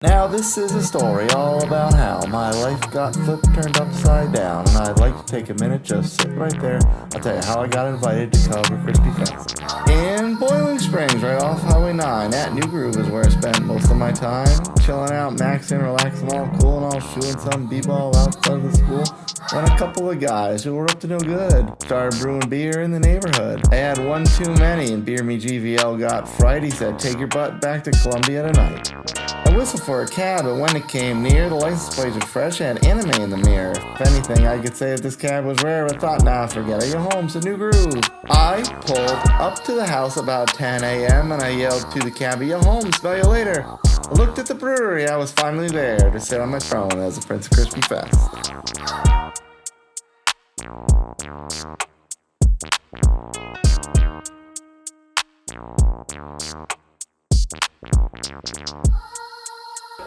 Now this is a story all about how my life got flipped, turned upside down, and I'd like to take a minute, just sit right there. I'll tell you how I got invited to cover Crispifest. In Boiling Springs, right off Highway 9, at New Groove is where I spent most of my time. Chilling out, maxing, relaxing, all cool and all, shooting some b-ball outside of the school. When a couple of guys who were up to no good started brewing beer in the neighborhood. They had one too many, and Beer Me GVL got fright. He said, "Take your butt back to Columbia tonight." I whistled for a cab, but when it came near, the license plates were fresh, had anime in the mirror. If anything, I could say that this cab was rare, but thought, nah, forget it, you're home, so New Groove. I pulled up to the house about 10 a.m. and I yelled to the cab, "You home, smell you later." I looked at the brewery, I was finally there to sit on my throne as the Prince of Crispifest.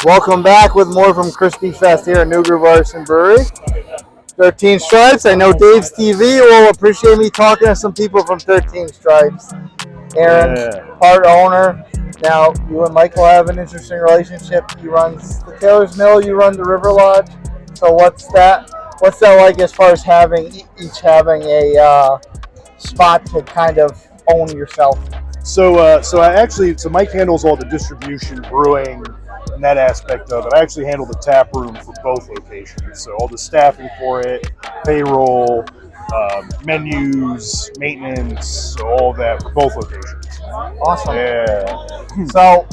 Welcome back with more from Crispifest here at New Groove Artisan Brewery. 13 Stripes. I know Dave's TV will appreciate me talking to some people from 13 Stripes. Aaron, part owner. Now, you and Michael have an interesting relationship. He runs the Taylor's Mill, you run the River Lodge. So what's that like as far as each having a spot to kind of own yourself? So Mike handles all the distribution, brewing, and that aspect of it. I actually handle the tap room for both locations. So all the staffing for it, payroll, menus, maintenance, all of that for both locations. Awesome. Yeah. So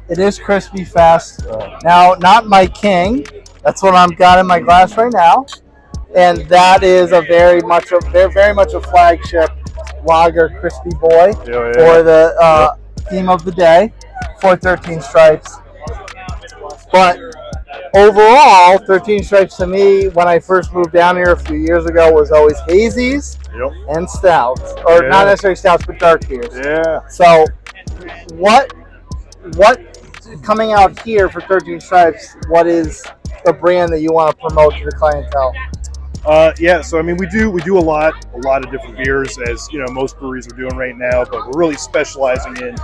it is Crispifest. Now, not my king. That's what I've got in my glass right now, and that is very much a flagship lager, Crispy Boy, for the theme of the day for 13 Stripes. But overall, 13 Stripes to me, when I first moved down here a few years ago, was always Hazy's and Stouts, or not necessarily Stouts, but dark beers. Yeah. So, what coming out here for 13 Stripes? What is the brand that you want to promote to the clientele? So I mean, we do a lot of different beers, as you know, most breweries are doing right now. But we're really specializing in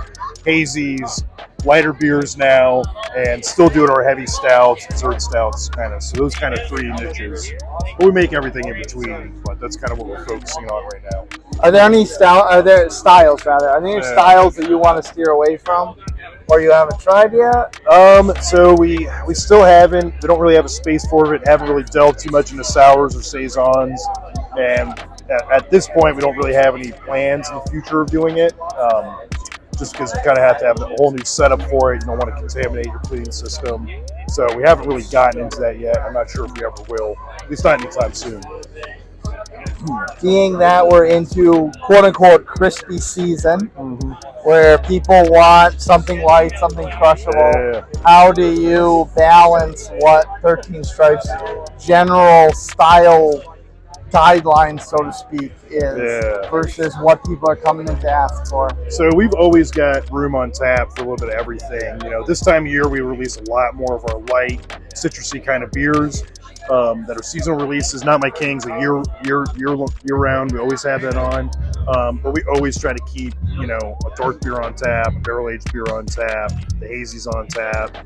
hazies, lighter beers now, and still doing our heavy stouts, dessert stouts, kind of. So those kind of three niches. But we make everything in between, but that's kind of what we're focusing on right now. Are there any styles Are there styles that you want to steer away from, or you haven't tried yet? So we still haven't. We don't really have a space for it. Haven't really delved too much into sours or saisons, and at this point, we don't really have any plans in the future of doing it. Just because you kind of have to have a whole new setup for it. You don't want to contaminate your cleaning system. So we haven't really gotten into that yet. I'm not sure if we ever will. At least not anytime soon. Being that we're into quote-unquote crispy season, where people want something light, something crushable, how do you balance what 13 Stripes general style guidelines, so to speak, is versus what people are coming in to ask for? So we've always got room on tap for a little bit of everything. You know, this time of year we release a lot more of our light, citrusy kind of beers. That are seasonal releases. Not My King's a year round. We always have that on, but we always try to keep a dark beer on tap, a barrel aged beer on tap, the hazy's on tap.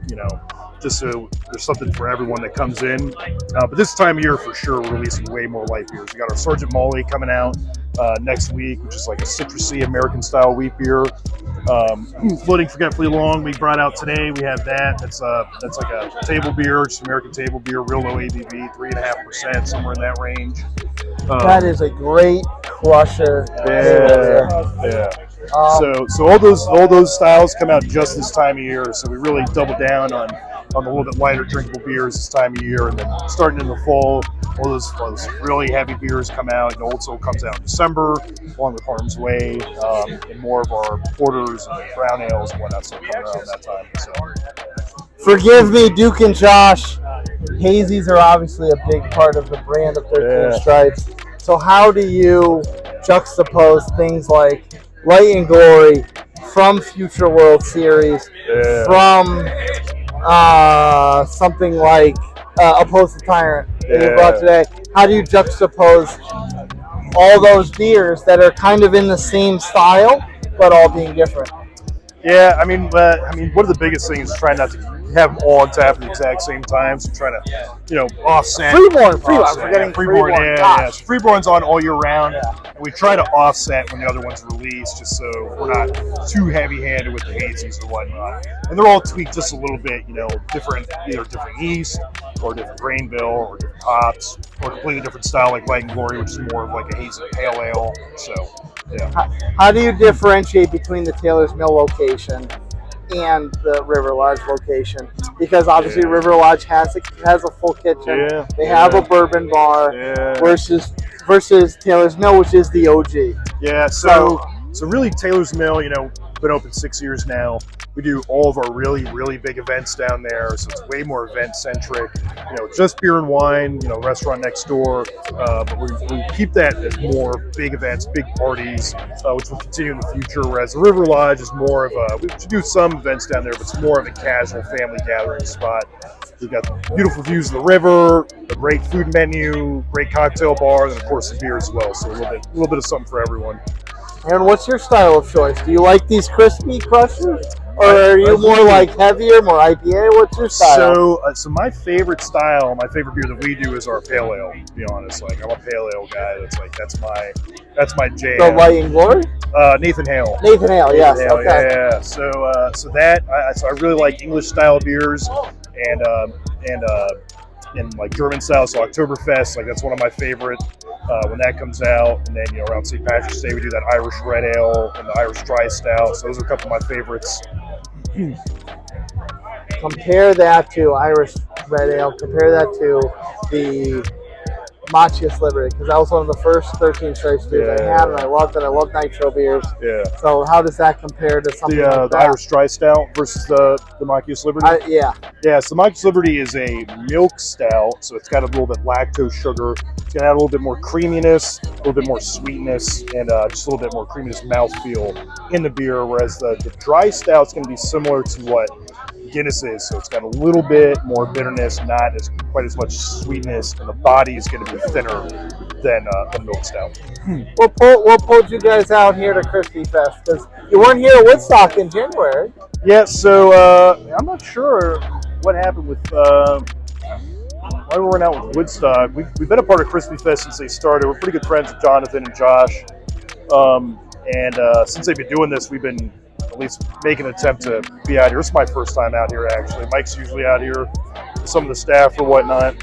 Just so there's something for everyone that comes in. But this time of year for sure, we're releasing way more light beers. We got our Sergeant Molly coming out next week, which is like a citrusy American style wheat beer. Floating Forgetfully Long we brought out today. We have that. That's like a table beer, just American table beer, real low ABV, 3.5%, somewhere in that range. That is a great crusher. Yeah. So all those styles come out just this time of year. So we really double down on the little bit lighter drinkable beers this time of year, and then starting in the fall, all those really heavy beers come out. And Old Soul comes out in December, along with Harm's Way, and more of our porters and brown ales and whatnot. So coming around that time. So. Forgive me, Duke and Josh. Hazies are obviously a big part of the brand of 13 Stripes. So how do you juxtapose things like Light and Glory from future World Series, from something like Opposed to Tyrant that you brought today? How do you juxtapose all those beers that are kind of in the same style, but all being different? Yeah, I mean, one of the biggest things is trying not to have them all on tap at the exact same time. So trying to, offset. Freeborn. I'm forgetting Freeborn. Yeah. So Freeborn's on all year round. Yeah. And we try to offset when the other ones release, just so we're not too heavy-handed with the hazies or whatnot. And they're all tweaked just a little bit, different, either different yeast or different grain bill or different hops or completely different style like Light and Glory, which is more of like a hazy pale ale. So, yeah. How do you differentiate between the Taylor's Mill location and the River Lodge location? Because obviously River Lodge has a full kitchen. Yeah. They have a bourbon bar versus Taylor's Mill, which is the OG. Yeah. So really, Taylor's Mill, been open 6 years now. We do all of our really, really big events down there, so it's way more event-centric. Just beer and wine, restaurant next door, but we keep that as more big events, big parties, which will continue in the future, whereas the River Lodge is more of we do some events down there, but it's more of a casual family gathering spot. We've got beautiful views of the river, a great food menu, great cocktail bar, and of course the beer as well, so a little bit of something for everyone. And what's your style of choice? Do you like these crispy crushes? Or are you more like heavier, more IPA? What's your style? So my favorite style, my favorite beer that we do is our pale ale. To be honest, I'm a pale ale guy. That's my jam. The Light and Glory? Nathan Hale. Nathan Hale, yes. Nathan Hale, okay. Yeah. So I really like English style beers and like German style. So Oktoberfest, that's one of my favorite. When that comes out, and then around St. Patrick's Day we do that Irish red ale and the Irish dry stout. So those are a couple of my favorites. Compare that to Irish red ale. Compare that to the Machias Liberty, because that was one of the first 13 Stripes beers I had, and I loved it. I love nitro beers. Yeah. So how does that compare to something like that? The Irish dry stout versus the Machias Liberty? Yeah. Yeah, so the Machias Liberty is a milk stout, so it's got a little bit lactose sugar. It's going to have a little bit more creaminess, a little bit more sweetness, and just a little bit more creaminess mouthfeel in the beer, whereas the dry stout is going to be similar to what Guinness is, so it's got a little bit more bitterness, not quite as much sweetness, and the body is going to be thinner than a milk stout. What pulled you guys out here to Crispifest? Because you weren't here at Woodstock in January. Yeah, so I'm not sure what happened with why we weren't out with Woodstock. We've been a part of Crispifest since they started. We're pretty good friends with Jonathan and Josh, and since they've been doing this, we've been at least make an attempt to be out here. This is my first time out here, actually. Mike's usually out here with some of the staff or whatnot.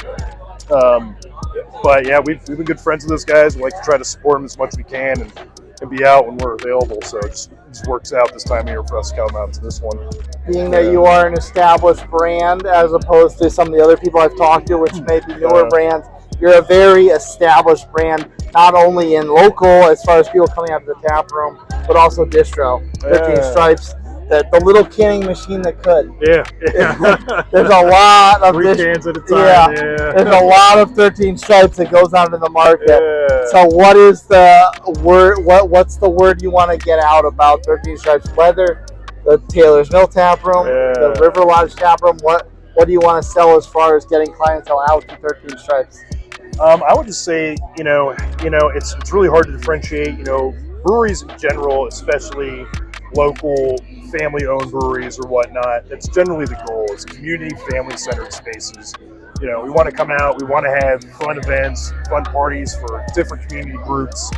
But yeah, we've been good friends with those guys. We like to try to support them as much as we can and be out when we're available. So it just works out this time of year for us to come out to this one. Being that you are an established brand as opposed to some of the other people I've talked to, which may be newer brands, you're a very established brand, not only in local as far as people coming out of the tap room, but also distro. 13 Stripes, the little canning machine that could. Yeah. There's a lot of 3 cans at a time. Yeah. There's a lot of 13 Stripes that goes out into the market. Yeah. So what is the word? What's the word you want to get out about 13 Stripes? Whether the Taylor's Mill tap room, the River Lodge tap room, what do you want to sell as far as getting clientele out to 13 Stripes? I would just say, it's really hard to differentiate. Breweries in general, especially local family-owned breweries or whatnot, that's generally the goal. It's community, family-centered spaces. We want to come out, we want to have fun events, fun parties for different community groups,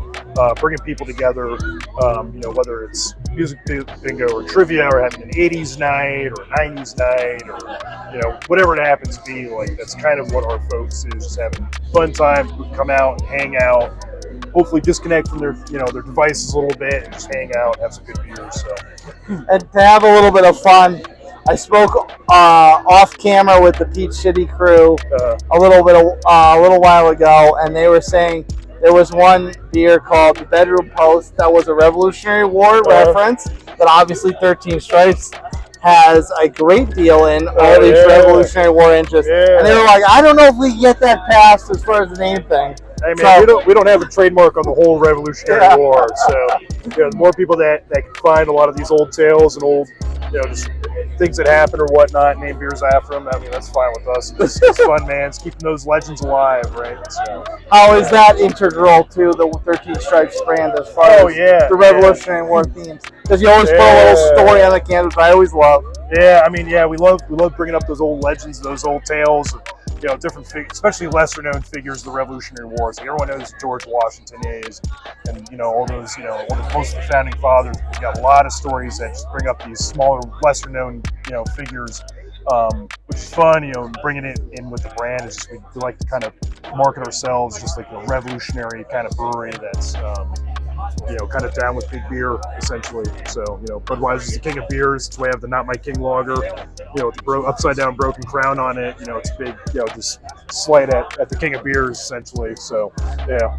bringing people together, whether it's music bingo or trivia or having an 80s night or 90s night or, whatever it happens to be. That's kind of what our focus is, just having fun time, come out and hang out, hopefully disconnect from their devices a little bit and just hang out, have some good beers. So. And to have a little bit of fun, I spoke off camera with the Peach City crew a little while ago, and they were saying there was one beer called the Bedroom Post that was a Revolutionary War reference that obviously 13 Stripes has a great deal in all these Revolutionary War interests. Yeah. And they were like, I don't know if we can get that passed as far as the name thing. Hey man, we don't have a trademark on the whole Revolutionary War, so the more people that can find a lot of these old tales and old, just things that happen or whatnot, name beers after them. That's fine with us. It's fun, man. It's keeping those legends alive, right? So, how is that integral to the 13 Stripes brand as far as the Revolutionary War themes? Because you always put a little story on the can, which I always love. Yeah, I mean, yeah, we love bringing up those old legends, those old tales, of, different especially lesser known figures of the Revolutionary Wars. Like everyone knows who George Washington is, and all those, most of the founding fathers. We got a lot of stories that just bring up these smaller, lesser known, figures, which is fun. Bringing it in with the brand is just we like to kind of market ourselves just like a revolutionary kind of brewery that's. Kind of down with big beer, essentially. So, Budweiser's the king of beers. It's why I have the Not My King lager, with the upside down broken crown on it. It's big, just slight at the king of beers, essentially. So, yeah.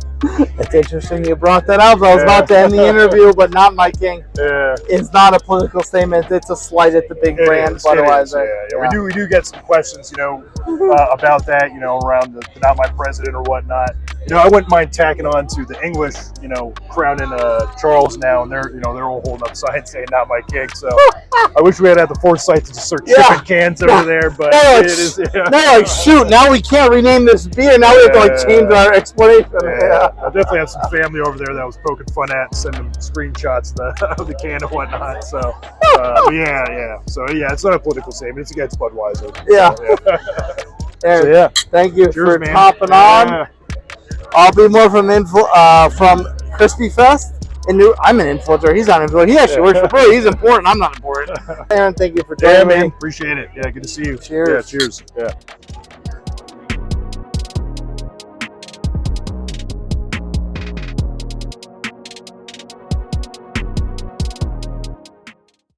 It's interesting you brought that up. I was about to end the interview, but Not My King. Yeah. It's not a political statement. It's a slight at the big brand, Budweiser. Yeah. We do get some questions, about that, around the Not My President or whatnot. I wouldn't mind tacking on to the English, crowning Charles now, and they're all holding up signs saying "Not My King." So I wish we had the foresight to just start chipping cans over there, but it is. Yeah. Shoot, now we can't rename this beer. Now we have to change our explanation. Yeah. I definitely have some family over there that was poking fun at and sending them screenshots of the can and whatnot. So yeah. So yeah, it's not a political statement. It's against Budweiser. Yeah. So, yeah. Thank you Cheers, for man. hopping on. I'll be more from Crispifest. I'm an influencer. He's not an influencer. He actually works for Brewery. He's important. I'm not important. Aaron, thank you for joining me. Appreciate it. Yeah, good to see you. Cheers. Yeah, cheers. Yeah.